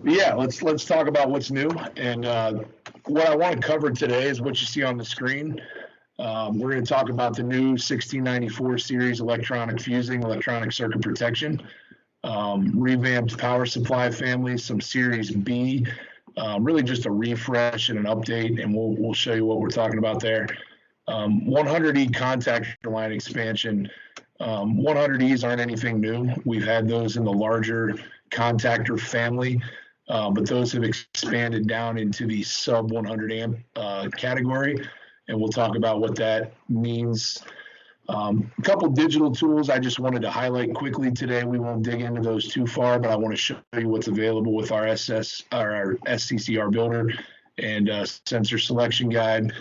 Yeah, let's talk about what's new. And what I want to cover today is what you see on the screen. We're going to talk about the new 1694 series electronic fusing, electronic circuit protection, revamped power supply family, some Series B, really just a refresh and an update, and we'll show you what we're talking about there. 100E contactor line expansion. 100Es aren't anything new. We've had those in the larger contactor family, but those have expanded down into the sub 100 amp category, and we'll talk about what that means. A couple digital tools I just wanted to highlight quickly today. We won't dig into those too far, but I want to show you what's available with our SCCR builder and sensor selection guide.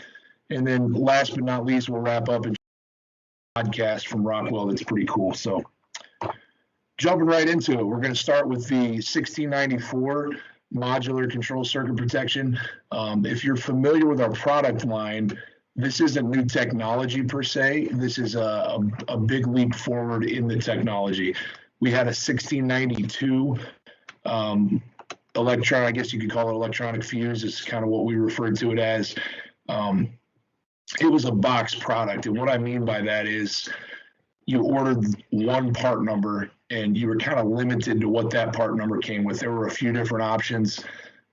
And then last but not least, we'll wrap up and podcast from Rockwell that's pretty cool. So jumping right into it, we're going to start with the 1694 modular control circuit protection. If you're familiar with our product line, this isn't new technology per se. This is a big leap forward in the technology. We had a 1692 I guess you could call it electronic fuse, is kind of what we referred to it as. It was a box product, and what I mean by that is you ordered one part number and you were kind of limited to what that part number came with. There were a few different options,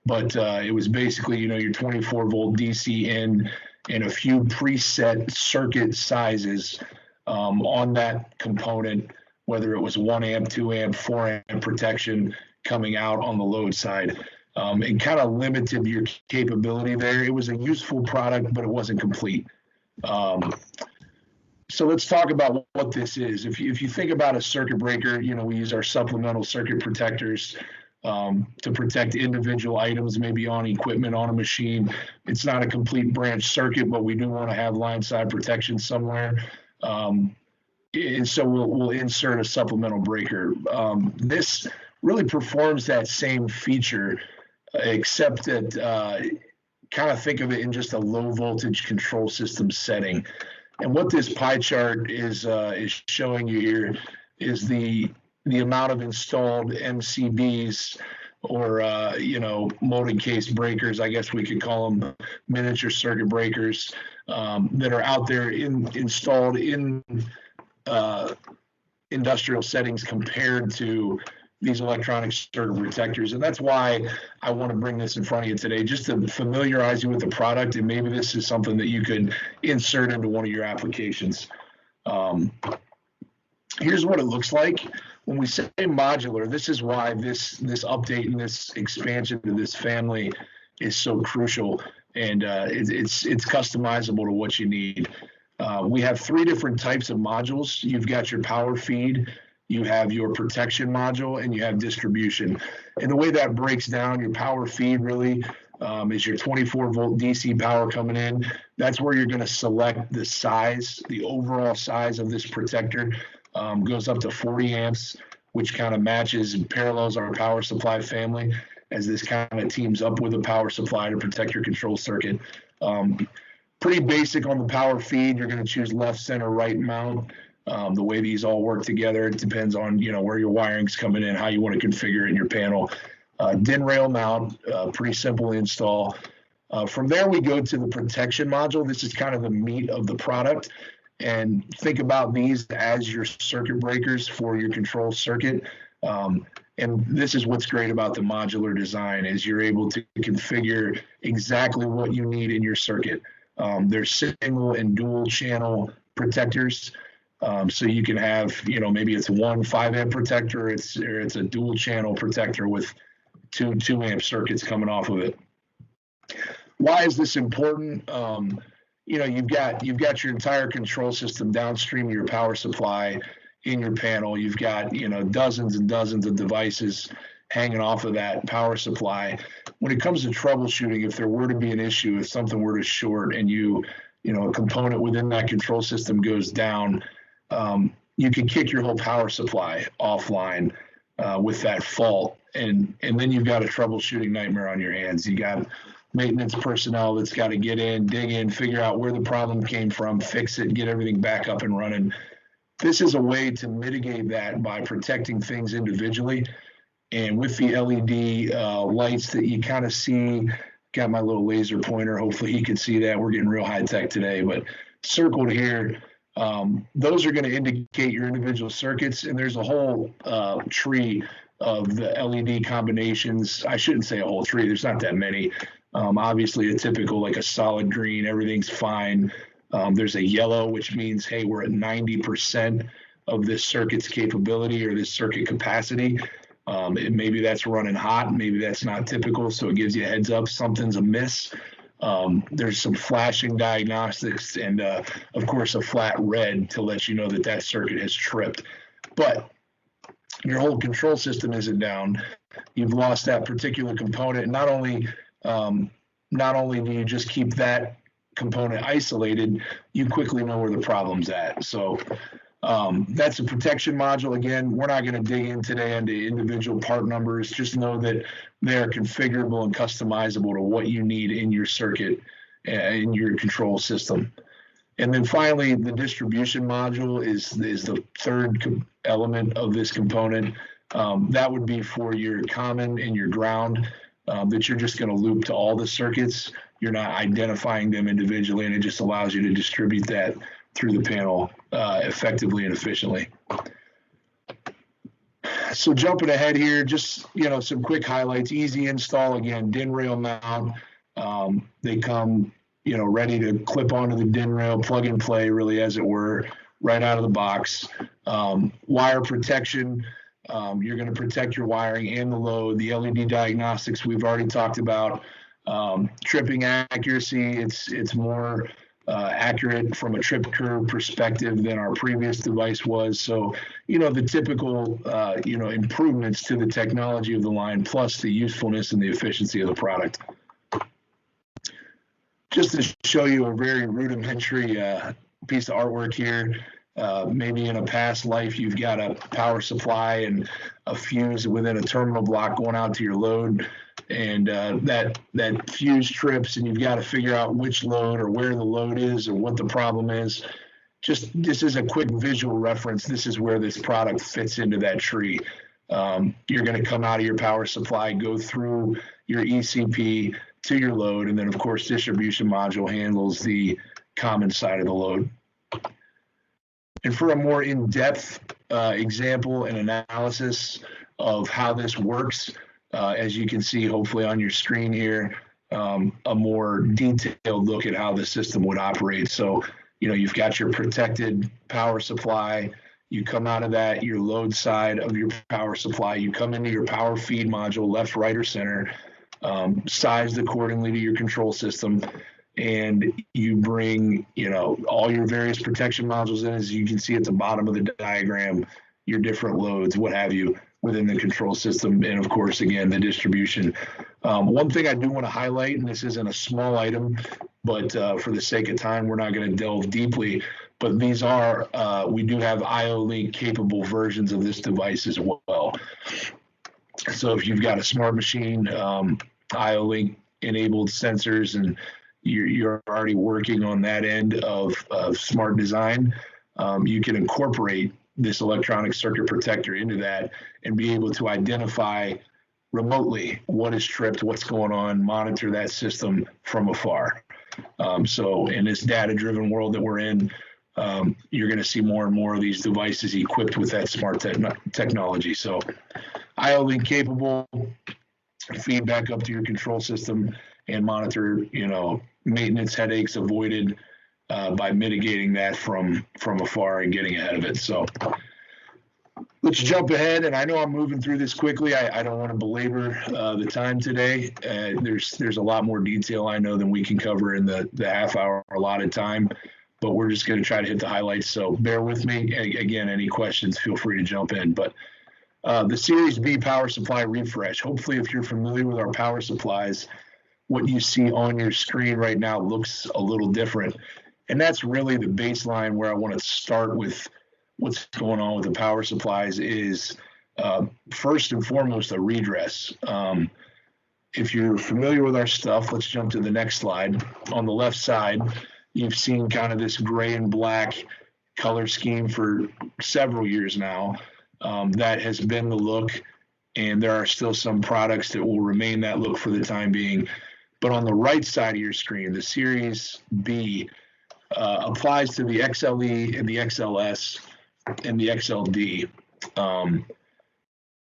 but it was basically, your 24 volt DC in and a few preset circuit sizes on that component, whether it was 1 amp, 2 amp, 4 amp protection coming out on the load side. It kind of limited your capability there. It was a useful product, but it wasn't complete. So let's talk about what this is. If you think about a circuit breaker, we use our supplemental circuit protectors to protect individual items, maybe on equipment, on a machine. It's not a complete branch circuit, but we do want to have line side protection somewhere. And so we'll insert a supplemental breaker. This really performs that same feature, except that kind of think of it in just a low voltage control system setting. And what this pie chart is showing you here is the amount of installed MCBs, or molded case breakers, I guess we could call them miniature circuit breakers, that are out there installed in industrial settings compared to these electronic circuit protectors. And that's why I want to bring this in front of you today, just to familiarize you with the product, and maybe this is something that you could insert into one of your applications. Here's what it looks like. When we say modular, this is why this update and this expansion to this family is so crucial, and it's customizable to what you need. We have 3 different types of modules. You've got your power feed, you have your protection module, and you have distribution. And the way that breaks down, your power feed really is your 24 volt DC power coming in. That's where you're going to select the size, the overall size of this protector. Goes up to 40 amps, which kind of matches and parallels our power supply family, as this kind of teams up with a power supply to protect your control circuit. Pretty basic on the power feed. You're going to choose left, center, right mount. The way these all work together, it depends on where your wiring's coming in, how you want to configure it in your panel. DIN rail mount, pretty simple install. From there, we go to the protection module. This is kind of the meat of the product. And think about these as your circuit breakers for your control circuit. And this is what's great about the modular design, is you're able to configure exactly what you need in your circuit. There's single and dual channel protectors. So you can have, maybe it's one 5 amp protector, or it's a dual channel protector with two 2 amp circuits coming off of it. Why is this important? You've got your entire control system downstream of your power supply in your panel. You've got, dozens and dozens of devices hanging off of that power supply. When it comes to troubleshooting, if there were to be an issue, if something were to short and a component within that control system goes down, you can kick your whole power supply offline with that fault. And then you've got a troubleshooting nightmare on your hands. You got maintenance personnel that's got to get in, dig in, figure out where the problem came from, fix it, get everything back up and running. This is a way to mitigate that by protecting things individually And with the LED lights that you kind of see, got my little laser pointer. Hopefully you can see that. We're getting real high tech today, but circled here, those are going to indicate your individual circuits. And there's a whole tree of the LED combinations. I shouldn't say a whole tree. There's not that many. Obviously a typical, like a solid green, everything's fine. There's a yellow, which means, hey, we're at 90% of this circuit's capability or this circuit capacity. Maybe that's running hot, maybe that's not typical, so it gives you a heads up something's amiss. There's some flashing diagnostics and, of course, a flat red to let you know that that circuit has tripped. But your whole control system isn't down. You've lost that particular component. Not only do you just keep that component isolated, you quickly know where the problem's at. So that's a protection module. Again, we're not going to dig in today into individual part numbers. Just know that they are configurable and customizable to what you need in your circuit, in your control system. And then finally, the distribution module is the third element of this component. That would be for your common and your ground that you're just going to loop to all the circuits. You're not identifying them individually, and it just allows you to distribute that through the panel effectively and efficiently. So jumping ahead here, just some quick highlights. Easy install. Again, DIN rail mount. They come ready to clip onto the DIN rail, plug and play, really, as it were, right out of the box. Wire protection. You're going to protect your wiring and the load. The LED diagnostics we've already talked about. Tripping accuracy. It's more accurate from a trip curve perspective than our previous device was. So, the typical, improvements to the technology of the line, plus the usefulness and the efficiency of the product. Just to show you a very rudimentary piece of artwork here. Maybe in a past life, you've got a power supply and a fuse within a terminal block going out to your load. And that fuse trips, and you've got to figure out which load or where the load is or what the problem is. Just as a quick visual reference, this is where this product fits into that tree. You're going to come out of your power supply, go through your ECP to your load, and then, of course, distribution module handles the common side of the load. And for a more in-depth example and analysis of how this works, as you can see, hopefully on your screen here, a more detailed look at how the system would operate. So, you've got your protected power supply. You come out of that, your load side of your power supply. You come into your power feed module, left, right, or center, sized accordingly to your control system. And you bring, all your various protection modules in, as you can see at the bottom of the diagram, your different loads, what have you, within the control system. And of course, again, the distribution. One thing I do want to highlight, and this isn't a small item, but for the sake of time, we're not going to delve deeply, but these are, we do have IO-Link capable versions of this device as well. So if you've got a smart machine, IO-Link enabled sensors, and you're already working on that end of smart design, you can incorporate this electronic circuit protector into that and be able to identify remotely what is tripped, what's going on, monitor that system from afar. So in this data-driven world that we're in, you're going to see more and more of these devices equipped with that smart technology. So IO-Link capable, feedback up to your control system, and monitor, maintenance headaches avoided by mitigating that from afar and getting ahead of it. So let's jump ahead. And I know I'm moving through this quickly. I don't want to belabor the time today. There's a lot more detail, I know, than we can cover in the half hour allotted time, but we're just going to try to hit the highlights. So bear with me. Again, any questions, feel free to jump in. But the Series B power supply refresh. Hopefully, if you're familiar with our power supplies, what you see on your screen right now looks a little different. And that's really the baseline where I want to start with what's going on with the power supplies is first and foremost a redress. If you're familiar with our stuff, let's jump to the next slide. On the left side, you've seen kind of this gray and black color scheme for several years now. That has been the look and there are still some products that will remain that look for the time being. But on the right side of your screen, the Series B applies to the XLE and the XLS and the XLD.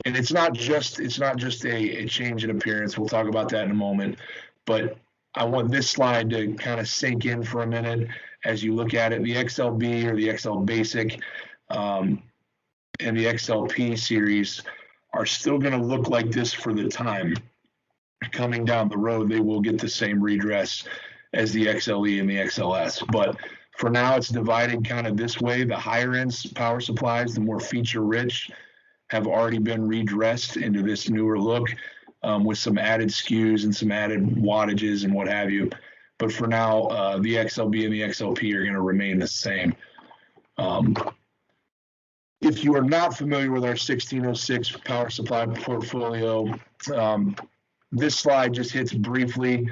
And it's not just a change in appearance. We'll talk about that in a moment. But I want this slide to kind of sink in for a minute as you look at it. The XLB or the XL Basic and the XLP series are still going to look like this for the time. Coming down the road, they will get the same redress as the XLE and the XLS. But for now, it's divided kind of this way. The higher end power supplies, the more feature rich, have already been redressed into this newer look with some added SKUs and some added wattages and what have you. But for now, the XLB and the XLP are going to remain the same. If you are not familiar with our 1606 power supply portfolio, this slide just hits briefly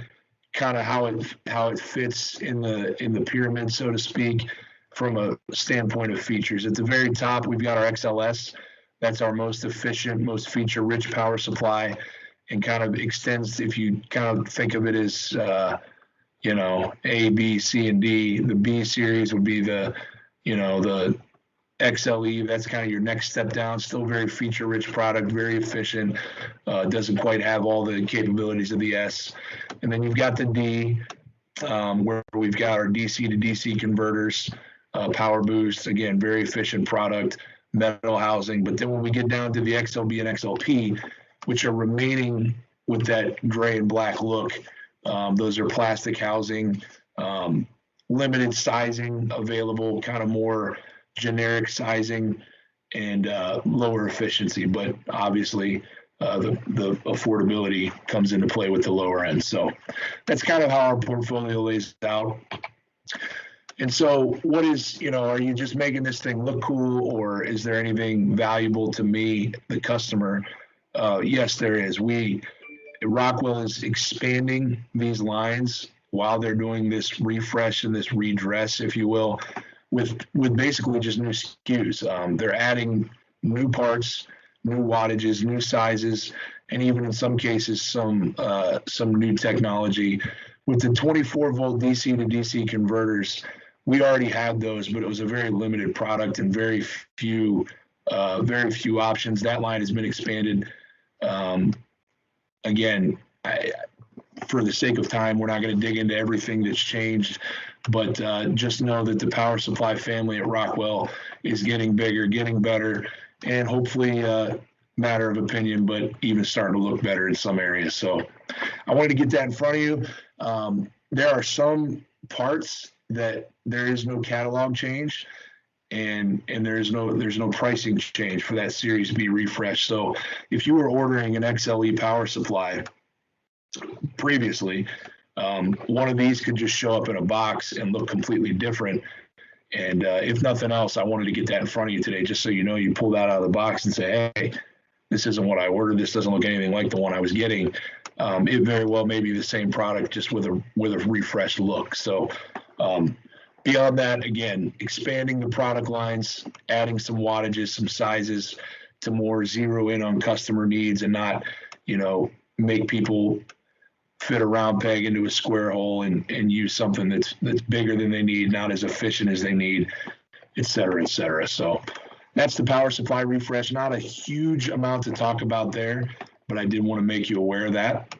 kind of how it fits in the pyramid, so to speak, from a standpoint of features. At the very top, we've got our XLS. That's our most efficient, most feature-rich power supply, and kind of extends, if you kind of think of it as, A, B, C, and D. The B series would be the XLE. That's kind of your next step down. Still very feature-rich product, very efficient. Doesn't quite have all the capabilities of the S. And then you've got the D, where we've got our DC to DC converters, power boost. Again, very efficient product. Metal housing. But then when we get down to the XLB and XLP, which are remaining with that gray and black look, those are plastic housing, limited sizing available, kind of more generic sizing and lower efficiency. But obviously the affordability comes into play with the lower end. So that's kind of how our portfolio lays out. And so what is, are you just making this thing look cool, or is there anything valuable to me, the customer? Yes, there is. Rockwell is expanding these lines while they're doing this refresh and this redress, if you will, with basically just new SKUs. They're adding new parts, new wattages, new sizes, and even in some cases, some new technology. With the 24-volt DC to DC converters, we already had those, but it was a very limited product and very few options. That line has been expanded. Again, for the sake of time, we're not going to dig into everything that's changed, but just know that the power supply family at Rockwell is getting bigger, getting better, and hopefully, matter of opinion, but even starting to look better in some areas. So I wanted to get that in front of you. There are some parts that there is no catalog change, and there's no pricing change for that Series B refresh. So if you were ordering an XLE power supply previously, one of these could just show up in a box and look completely different. And if nothing else, I wanted to get that in front of you today, just so you pull that out of the box and say, hey, this isn't what I ordered. This doesn't look anything like the one I was getting. It very well may be the same product, just with a refreshed look. So beyond that, again, expanding the product lines, adding some wattages, some sizes to more zero in on customer needs and not, make people fit a round peg into a square hole and use something that's bigger than they need, not as efficient as they need, et cetera, et cetera. So that's the power supply refresh. Not a huge amount to talk about there, but I did want to make you aware of that.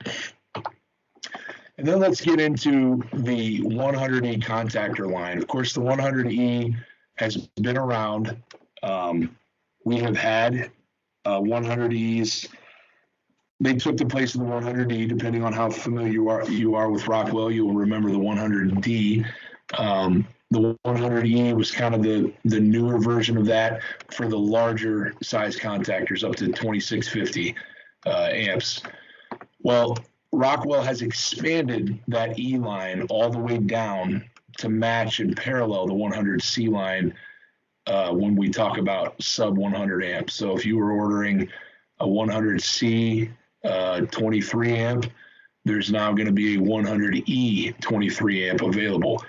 And then let's get into the 100E contactor line. Of course, the 100E has been around. We have had 100Es. They took the place of the 100E, depending on how familiar you are with Rockwell. You will remember the 100D. The 100E was kind of the newer version of that for the larger size contactors up to 2650 amps. Well, Rockwell has expanded that E line all the way down to match and parallel the 100C line when we talk about sub 100 amps. So if you were ordering a 100C 23 amp, there's now going to be a 100E 23 amp available.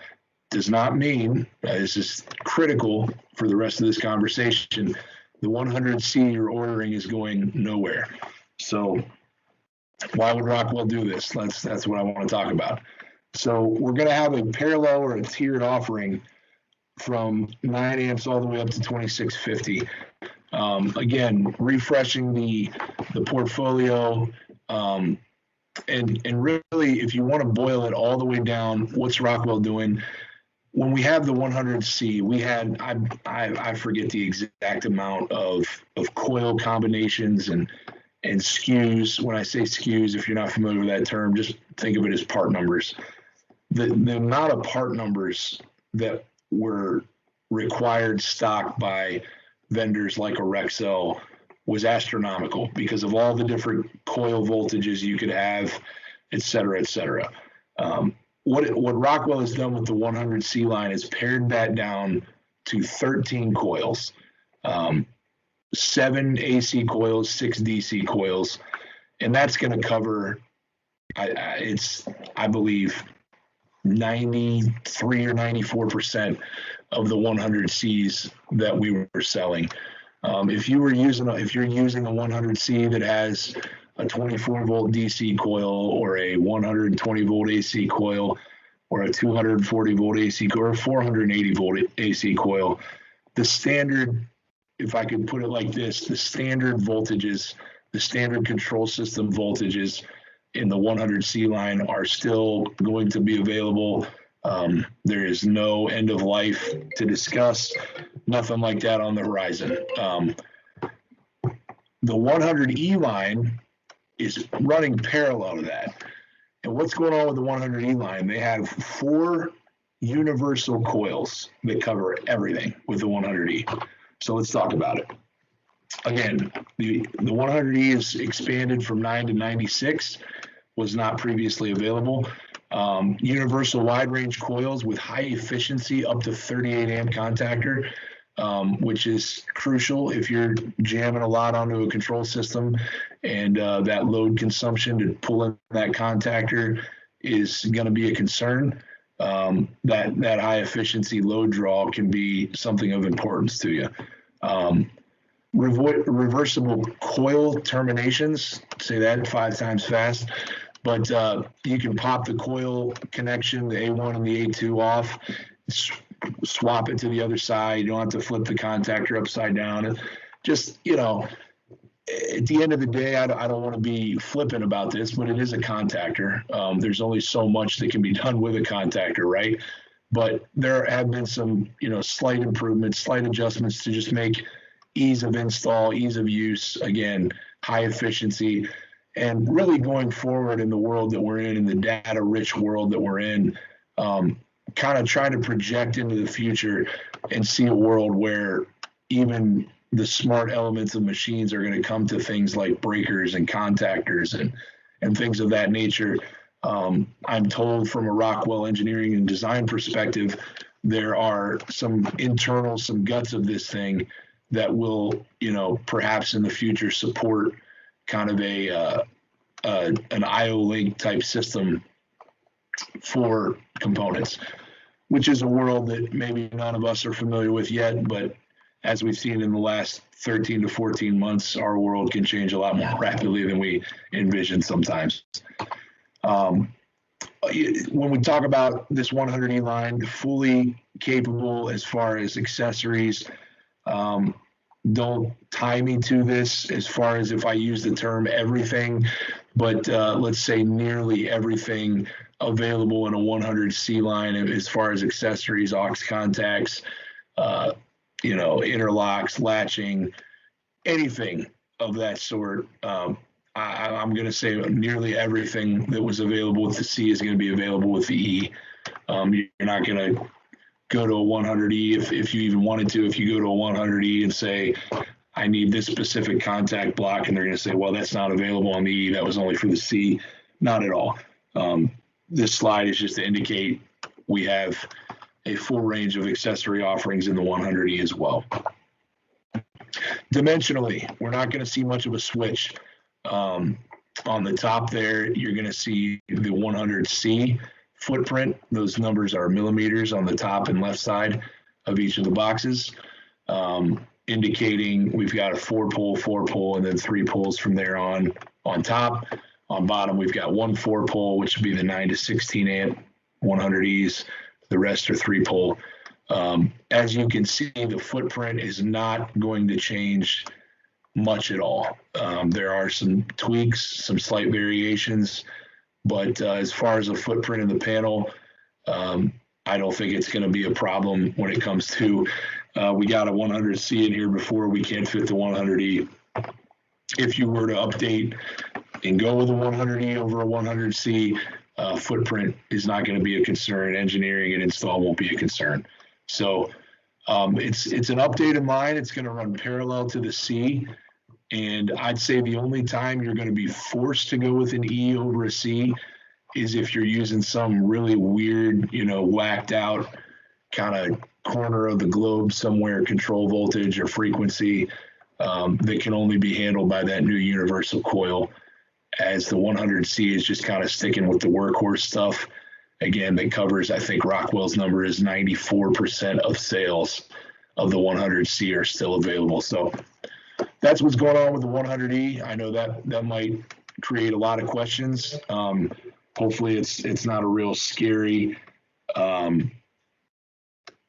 Does not mean, this is critical for the rest of this conversation, the 100C you're ordering is going nowhere. So why would Rockwell do this? That's what I want to talk about. So we're going to have a parallel or a tiered offering from 9 amps all the way up to 2650. Again, refreshing the portfolio, and really, if you want to boil it all the way down, what's Rockwell doing? When we have the 100C, we had I forget the exact amount of coil combinations and SKUs. When I say SKUs, if you're not familiar with that term, just think of it as part numbers. The amount of part numbers that were required stock by vendors like a Rexel was astronomical because of all the different coil voltages you could have, et cetera, et cetera. What Rockwell has done with the 100C line is pared that down to 13 coils, 7 AC coils, 6 DC coils, and that's going to cover, I believe, 93 or 94% of the 100Cs that we were selling. If you're using a 100C that has a 24 volt DC coil or a 120 volt AC coil or a 240 volt AC coil or a 480 volt AC coil, the standard, if I could put it like this, the standard voltages, the standard control system voltages in the 100C line are still going to be available. There is no end of life to discuss, nothing like that on the horizon. The 100E line is running parallel to that. And what's going on with the 100E line? They have 4 universal coils that cover everything with the 100E. So let's talk about it. Again, the 100E is expanded from 9 to 96, was not previously available. Universal wide range coils with high efficiency up to 38 amp contactor, which is crucial if you're jamming a lot onto a control system and that load consumption to pull in that contactor is going to be a concern. That high efficiency load draw can be something of importance to you. Reversible coil terminations, say that 5 times fast, but you can pop the coil connection, the A1 and the A2 off, swap it to the other side. You don't have to flip the contactor upside down. And just, at the end of the day, I don't want to be flippant about this, but it is a contactor. There's only so much that can be done with a contactor, right? But there have been some, slight improvements, slight adjustments to just make ease of install, ease of use, again, high efficiency. And really going forward in the world that we're in the data-rich world that we're in, kind of trying to project into the future and see a world where even the smart elements of machines are going to come to things like breakers and contactors and things of that nature. I'm told from a Rockwell engineering and design perspective, there are some guts of this thing that will, perhaps in the future support kind of an IO link type system for components, which is a world that maybe none of us are familiar with yet, but as we've seen in the last 13 to 14 months, our world can change a lot more rapidly than we envision sometimes. When we talk about this 100E line, fully capable as far as accessories, don't tie me to this as far as if I use the term everything, but let's say nearly everything available in a 100C line as far as accessories, aux contacts, interlocks, latching, anything of that sort. I'm going to say nearly everything that was available with the C is going to be available with the E. You're not going to go to a 100E if you even wanted to. If you go to a 100E and say, I need this specific contact block, and they're going to say, well, that's not available on the E. That was only for the C. Not at all. This slide is just to indicate we have a full range of accessory offerings in the 100E as well. Dimensionally, we're not going to see much of a switch. On the top there, you're going to see the 100C footprint. Those numbers are millimeters on the top and left side of each of the boxes. indicating we've got a 4-pole, and then 3 poles from there on top. On bottom, we've got 1 4-pole, which would be the 9 to 16 amp 100Es. The rest are 3-pole. As you can see, the footprint is not going to change much at all. There are some tweaks, some slight variations, but as far as the footprint of the panel, I don't think it's going to be a problem when it comes to, we got a 100C in here before, we can't fit the 100E. If you were to update and go with a 100E over a 100C, footprint is not going to be a concern. Engineering and install won't be a concern. So it's an updated line. It's going to run parallel to the C. And I'd say the only time you're going to be forced to go with an E over a C is if you're using some really weird, whacked out kind of corner of the globe somewhere, control voltage or frequency that can only be handled by that new universal coil, as the 100C is just kind of sticking with the workhorse stuff. Again, that covers, I think Rockwell's number is 94% of sales of the 100C are still available. So that's what's going on with the 100E. I know that might create a lot of questions. Hopefully it's not a real scary,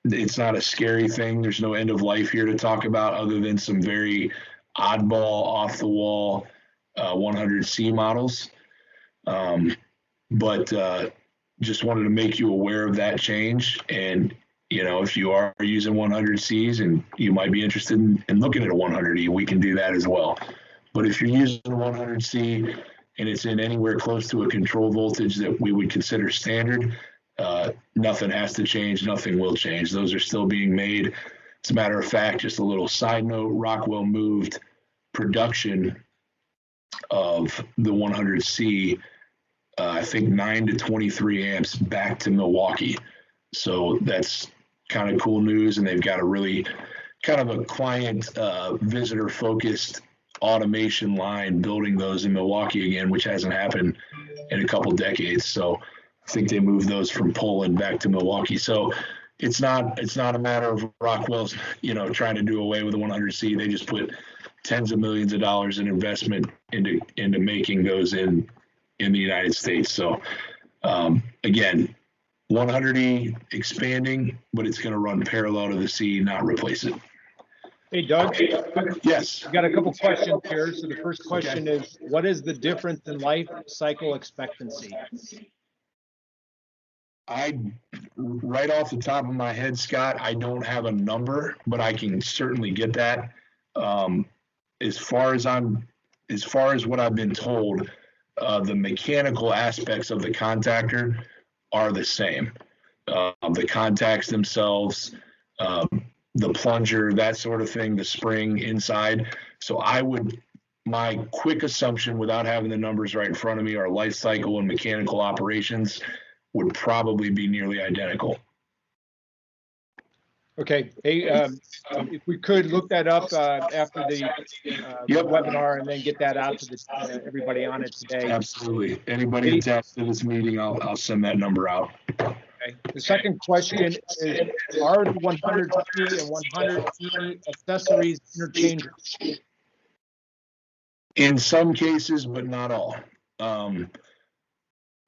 it's not a scary thing. There's no end of life here to talk about other than some very oddball, off the wall 100C models. But just wanted to make you aware of that change. And, if you are using 100Cs and you might be interested in looking at a 100E, we can do that as well. But if you're using a 100C and it's in anywhere close to a control voltage that we would consider standard, nothing has to change, nothing will change. Those are still being made. As a matter of fact, just a little side note, Rockwell moved production of the 100C, I think 9 to 23 amps back to Milwaukee. So that's kind of cool news. And they've got a really kind of a client visitor focused automation line building those in Milwaukee again, which hasn't happened in a couple decades. So I think they moved those from Poland back to Milwaukee. So it's not a matter of Rockwell's, trying to do away with the 100C. They just put tens of millions of dollars in investment into making those in the United States. So again, 100E expanding, but it's going to run parallel to the C, not replace it. Hey, Doug. Yes. I've got a couple questions here. So the first question is, what is the difference in life cycle expectancy? Right off the top of my head, Scott, I don't have a number, but I can certainly get that. As far as what I've been told, the mechanical aspects of the contactor are the same. The contacts themselves, the plunger, that sort of thing, the spring inside. So my quick assumption without having the numbers right in front of me, our life cycle and mechanical operations would probably be nearly identical. Okay. Hey, if we could look that up after the webinar and then get that out to everybody on it today. Absolutely. Anybody attached to this meeting, I'll send that number out. Okay. The second question is, are the 100C and 100E accessories interchangeable? In some cases, but not all.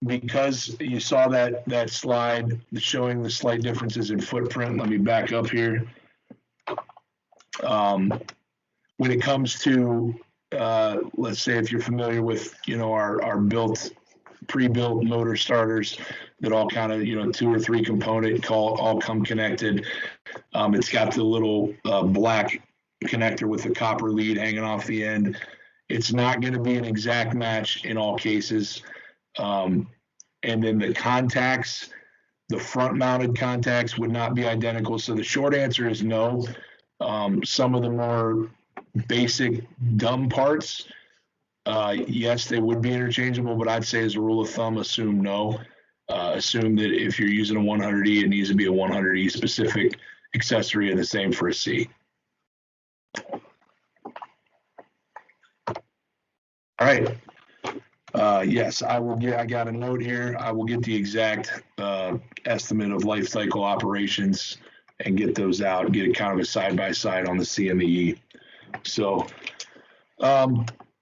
Because you saw that slide showing the slight differences in footprint. Let me back up here. When it comes to, let's say if you're familiar with, our pre-built motor starters that all kind of, 2 or 3 component all come connected. It's got the little black connector with the copper lead hanging off the end. It's not going to be an exact match in all cases. And then the contacts, the front mounted contacts would not be identical. So the short answer is no. Some of the more basic dumb parts, yes, they would be interchangeable, but I'd say as a rule of thumb, assume no. Assume that if you're using a 100E, it needs to be a 100E specific accessory, and the same for a C. All right. Yes, I got a note here. I will get the exact estimate of life cycle operations and get those out, get it kind of a side-by-side on the C and the E. So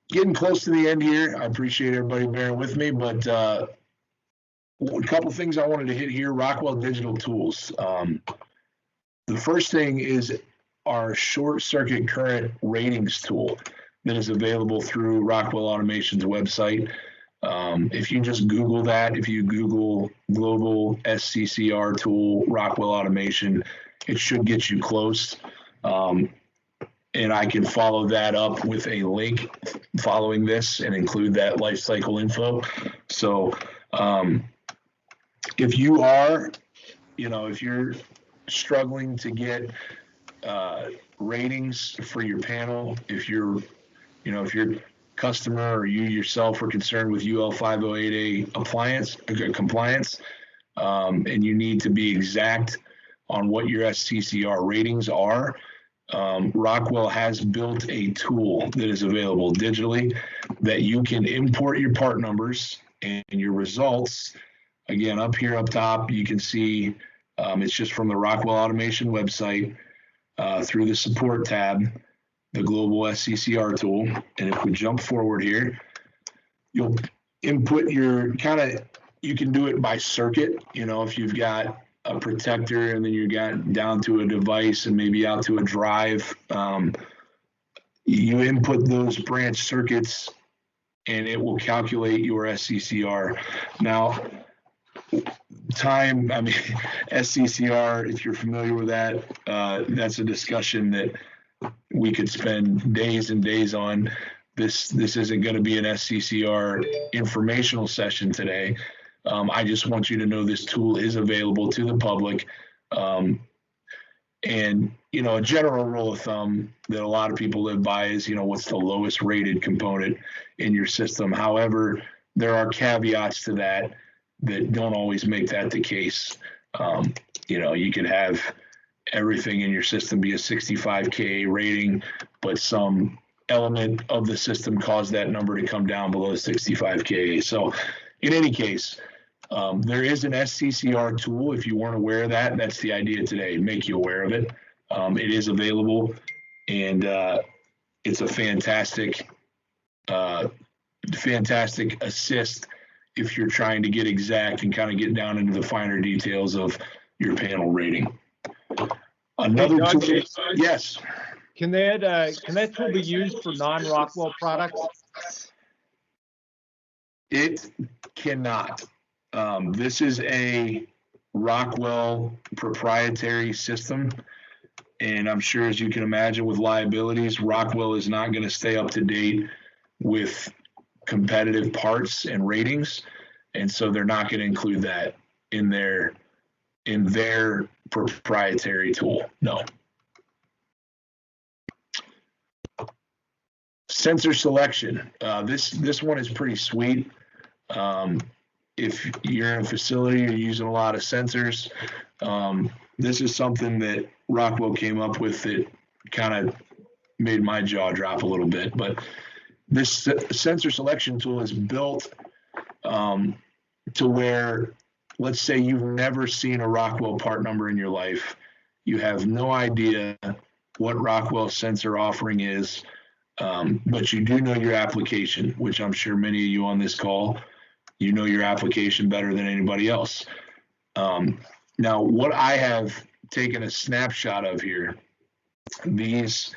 getting close to the end here. I appreciate everybody bearing with me, but a couple things I wanted to hit here. Rockwell Digital Tools. The first thing is our short circuit current ratings tool that is available through Rockwell Automation's website. If you just Google that, if you Google Global SCCR tool, Rockwell Automation, it should get you close. And I can follow that up with a link following this and include that life cycle info. So if you are, if you're struggling to get ratings for your panel, if you're customer or you yourself are concerned with UL 508A compliance, and you need to be exact on what your SCCR ratings are, Rockwell has built a tool that is available digitally that you can import your part numbers and your results. Again, up here up top, you can see it's just from the Rockwell Automation website through the support tab, the global SCCR tool. And if we jump forward here, you'll input your you can do it by circuit. If you've got a protector and then you got down to a device and maybe out to a drive, you input those branch circuits and it will calculate your SCCR. Now, SCCR, if you're familiar with that, that's a discussion that we could spend days and days on. This isn't going to be an SCCR informational session today. I just want you to know this tool is available to the public. And, a general rule of thumb that a lot of people live by is, what's the lowest rated component in your system. However, there are caveats to that don't always make that the case. You could have everything in your system be a 65 kA rating, but some element of the system caused that number to come down below 65 kA. So in any case, there is an SCCR tool. If you weren't aware of that, that's the idea today, make you aware of it. It is available, and it's a fantastic assist if you're trying to get exact and kind of get down into the finer details of your panel rating. Another tool, yes. Can that tool be used for non-Rockwell products? It cannot. This is a Rockwell proprietary system, and I'm sure, as you can imagine, with liabilities, Rockwell is not going to stay up to date with competitive parts and ratings, and so they're not going to include that in their proprietary tool. No. Sensor selection. This one is pretty sweet. If you're in a facility, you're using a lot of sensors. This is something that Rockwell came up with that kind of made my jaw drop a little bit. But this sensor selection tool is built to where, let's say you've never seen a Rockwell part number in your life. You have no idea what Rockwell sensor offering is, but you do know your application, which I'm sure many of you on this call, you know your application better than anybody else. Now, what I have taken a snapshot of here, these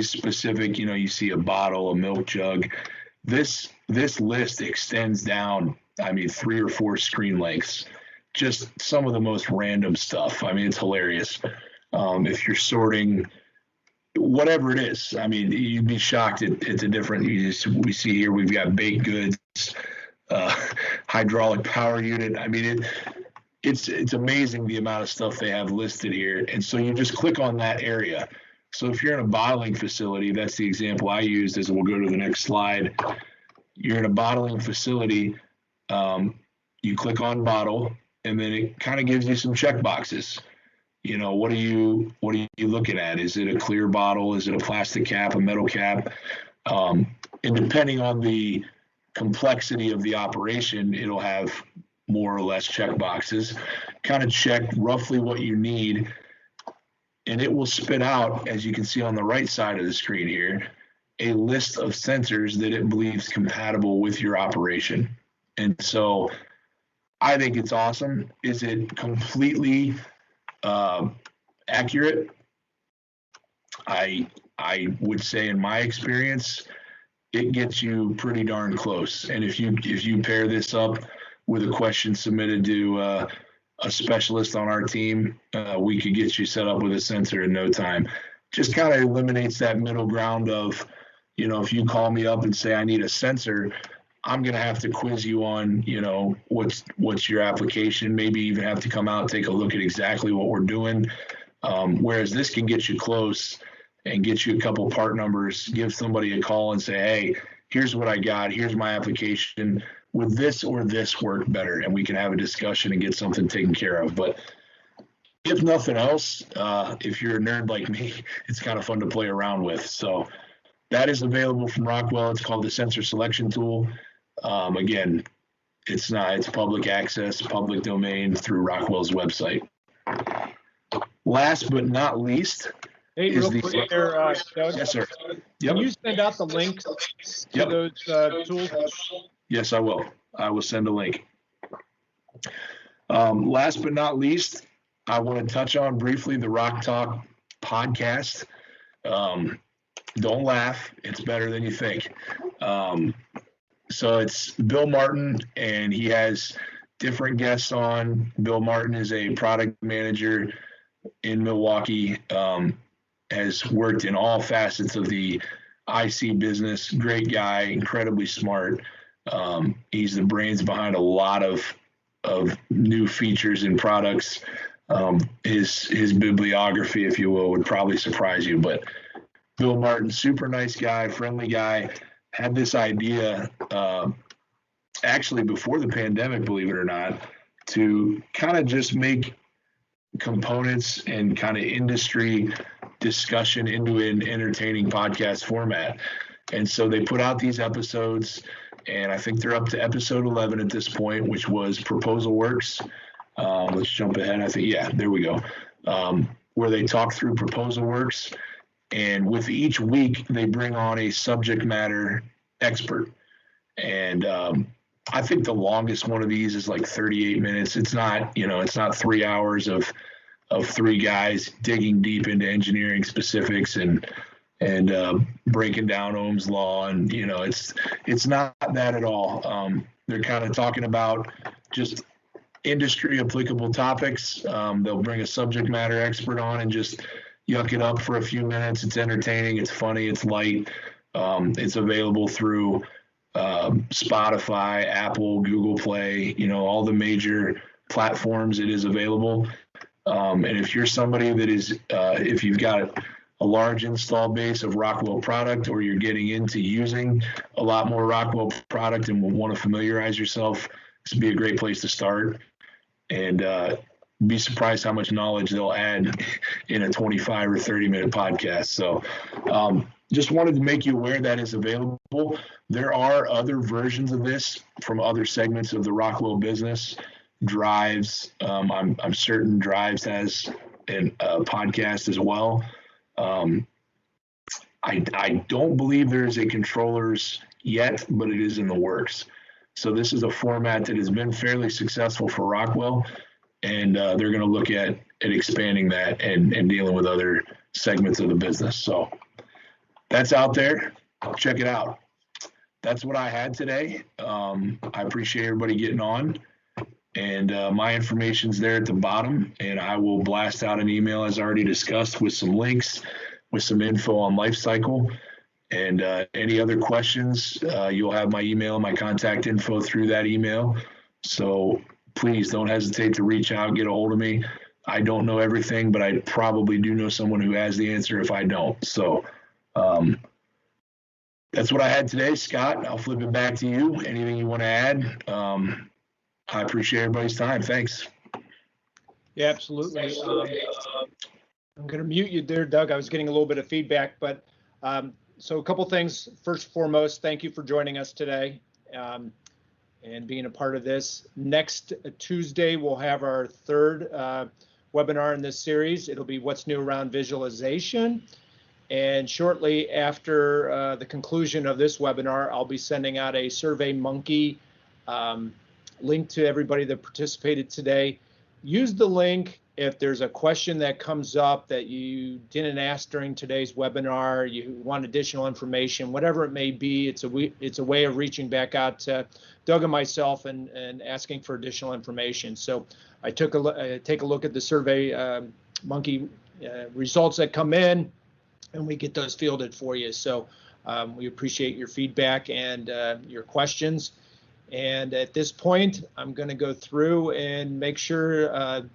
specific, you see a bottle, a milk jug, this list extends down, 3 or 4 screen lengths, just some of the most random stuff. It's hilarious. If you're sorting whatever it is, you'd be shocked at the different, we see here, we've got baked goods, hydraulic power unit. It's amazing the amount of stuff they have listed here. And so you just click on that area. So if you're in a bottling facility, that's the example I used, as we'll go to the next slide. You're in a bottling facility, you click on bottle, and then it kind of gives you some check boxes. What are you looking at? Is it a clear bottle? Is it a plastic cap, a metal cap? And depending on the complexity of the operation, it'll have more or less check boxes. Kind of check roughly what you need. and it will spit out, as you can see on the right side of the screen here, a list of sensors that it believes compatible with your operation. And so I think it's awesome. Is it completely accurate? I would say, in my experience, it gets you pretty darn close. And if you pair this up with a question submitted to a specialist on our team, we could get you set up with a sensor in no time. Just kind of eliminates that middle ground of, if you call me up and say I need a sensor, I'm going to have to quiz you on, what's your application, maybe even have to come out and take a look at exactly what we're doing. Whereas this can get you close and get you a couple part numbers, give somebody a call and say, hey, here's what I got, here's my application, would this or this work better? And we can have a discussion and get something taken care of. But if nothing else, if you're a nerd like me, it's kind of fun to play around with. So that is available from Rockwell. It's called the Sensor Selection Tool. Again, it's public access, public domain through Rockwell's website. Last but not least, hey, real quick there, Doug. Yes, sir. Yep. Can you send out the links to those tools? Yes, I will. I will send a link. Last but not least, I want to touch on briefly the Rock Talk podcast. Don't laugh. It's better than you think. So it's Bill Martin, and he has different guests on. Bill Martin is a product manager in Milwaukee, has worked in all facets of the IC business. Great guy, incredibly smart. He's the brains behind a lot of new features and products. His bibliography, if you will, would probably surprise you. But Bill Martin, super nice guy, friendly guy, had this idea actually before the pandemic, believe it or not, to kind of just make components and kind of industry discussion into an entertaining podcast format. And so they put out these episodes, and I think they're up to episode 11 at this point, which was Proposal Works. Let's jump ahead. I think, yeah, there we go. Where they talk through Proposal Works. And with each week, they bring on a subject matter expert. And I think the longest one of these is like 38 minutes. It's not, it's not 3 hours of three guys digging deep into engineering specifics and breaking down Ohm's law. And, it's not that at all. They're kind of talking about just industry applicable topics. They'll bring a subject matter expert on and just yuck it up for a few minutes. It's entertaining. It's funny. It's light. It's available through Spotify, Apple, Google Play, all the major platforms it is available. And if you're somebody that is, if you've got a large install base of Rockwell product, or you're getting into using a lot more Rockwell product and will want to familiarize yourself, this would be a great place to start. And be surprised how much knowledge they'll add in a 25 or 30-minute podcast. So just wanted to make you aware that is available. There are other versions of this from other segments of the Rockwell business. Drives, I'm certain Drives has a podcast as well. I don't believe there's a controllers yet, but it is in the works. So this is a format that has been fairly successful for Rockwell, and they're going to look at expanding that and dealing with other segments of the business. So that's out there. Check it out. That's what I had today. I appreciate everybody getting on. And my information's there at the bottom, and I will blast out an email, as already discussed, with some links, with some info on Lifecycle. And any other questions, you'll have my email, my contact info through that email. So please don't hesitate to reach out, get a hold of me. I don't know everything, but I probably do know someone who has the answer if I don't. So that's what I had today, Scott. I'll flip it back to you. Anything you want to add? I appreciate everybody's time. Thanks. Yeah, absolutely. I'm going to mute you there, Doug. I was getting a little bit of feedback, but so a couple things. First and foremost, thank you for joining us today and being a part of this. Next Tuesday, we'll have our third webinar in this series. It'll be What's New Around Visualization. And shortly after the conclusion of this webinar, I'll be sending out a SurveyMonkey link to everybody that participated today. Use the link if there's a question that comes up that you didn't ask during today's webinar, you want additional information, whatever it may be. It's a way of reaching back out to Doug and myself and asking for additional information. So I take a look at the SurveyMonkey results that come in, and we get those fielded for you. So we appreciate your feedback and your questions. And at this point, I'm going to go through and make sure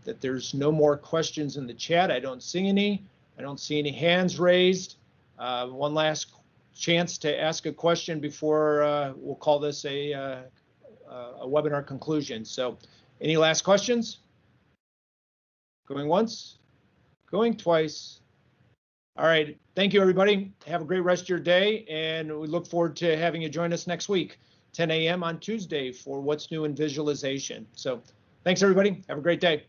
that there's no more questions in the chat. I don't see any. I don't see any hands raised. One last chance to ask a question before we'll call this a webinar conclusion. So any last questions? Going once? Going twice? All right. Thank you, everybody. Have a great rest of your day, and we look forward to having you join us next week, 10 a.m. on Tuesday for What's New in Visualization. So thanks, everybody. Have a great day.